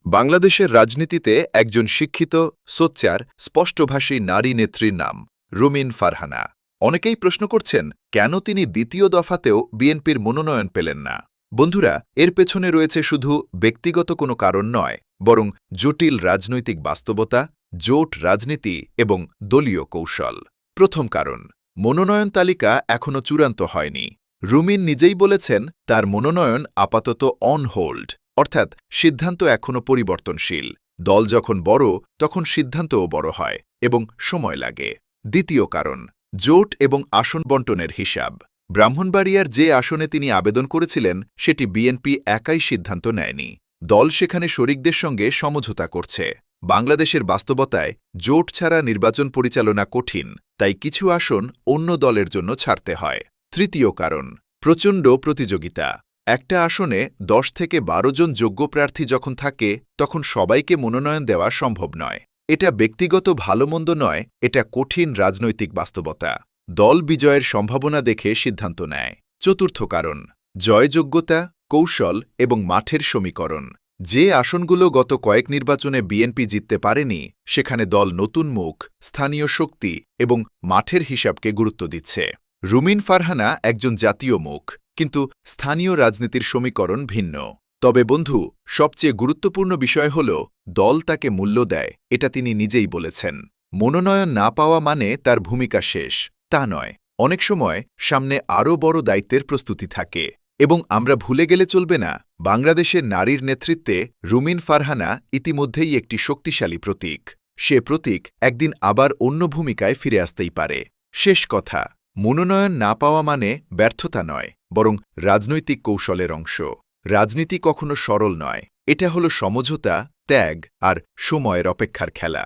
বাংলাদেশের রাজনীতিতে একজন শিক্ষিত, সোচ্চার, স্পষ্টভাষী নারী নেত্রীর নাম রুমিন ফারহানা। অনেকেই প্রশ্ন করছেন কেন তিনি দ্বিতীয় দফাতেও বিএনপির মনোনয়ন পেলেন না। বন্ধুরা, এর পেছনে রয়েছে শুধু ব্যক্তিগত কোনো কারণ নয়, বরং জটিল রাজনৈতিক বাস্তবতা, জোট রাজনীতি এবং দলীয় কৌশল। প্রথম কারণ, মনোনয়ন তালিকা এখনও চূড়ান্ত হয়নি। রুমিন নিজেই বলেছেন তার মনোনয়ন আপাতত অন হোল্ড, অর্থাৎ সিদ্ধান্ত এখনও পরিবর্তনশীল। দল যখন বড় তখন সিদ্ধান্তও বড় হয় এবং সময় লাগে। দ্বিতীয় কারণ, জোট এবং আসন বণ্টনের হিসাব। ব্রাহ্মণবাড়িয়ার যে আসনে তিনি আবেদন করেছিলেন সেটি বিএনপি একাই সিদ্ধান্ত নেয়নি। দল সেখানে শরিকদের সঙ্গে সমঝোতা করছে। বাংলাদেশের বাস্তবতায় জোট ছাড়া নির্বাচন পরিচালনা কঠিন, তাই কিছু আসন অন্য দলের জন্য ছাড়তে হয়। তৃতীয় কারণ, প্রচণ্ড প্রতিযোগিতা। একটা আসনে 10 থেকে 12 জন যোগ্য প্রার্থী যখন থাকে তখন সবাইকে মনোনয়ন দেওয়া সম্ভব নয়। এটা ব্যক্তিগত ভালোমন্দ নয়, এটা কঠিন রাজনৈতিক বাস্তবতা। দল বিজয়ের সম্ভাবনা দেখে সিদ্ধান্ত নেয়। চতুর্থ কারণ, জয়যোগ্যতা, কৌশল এবং মাঠের সমীকরণ। যে আসনগুলো গত কয়েক নির্বাচনে বিএনপি জিততে পারেনি সেখানে দল নতুন মুখ, স্থানীয় শক্তি এবং মাঠের হিসাবকে গুরুত্ব দিচ্ছে। রুমিন ফারহানা একজন জাতীয় মুখ, কিন্তু স্থানীয় রাজনীতির সমীকরণ ভিন্ন। তবে বন্ধু, সবচেয়ে গুরুত্বপূর্ণ বিষয় হল দল তাকে মূল্য দেয়, এটা তিনি নিজেই বলেছেন। মনোনয়ন না পাওয়া মানে তার ভূমিকা শেষ, তা নয়। অনেক সময় সামনে আরও বড় দায়িত্বের প্রস্তুতি থাকে। এবং আমরা ভুলে গেলে চলবে না, বাংলাদেশের নারীর নেতৃত্বে রুমিন ফারহানা ইতিমধ্যেই একটি শক্তিশালী প্রতীক। সে প্রতীক একদিন আবার অন্য ভূমিকায় ফিরে আসতেই পারে। শেষ কথা, মনোনয়ন না পাওয়া মানে ব্যর্থতা নয়, বরং রাজনৈতিক কৌশলের অংশ। রাজনীতি কখনো সরল নয়, এটা হলো সমঝোতা, ত্যাগ আর সময়ের অপেক্ষার খেলা।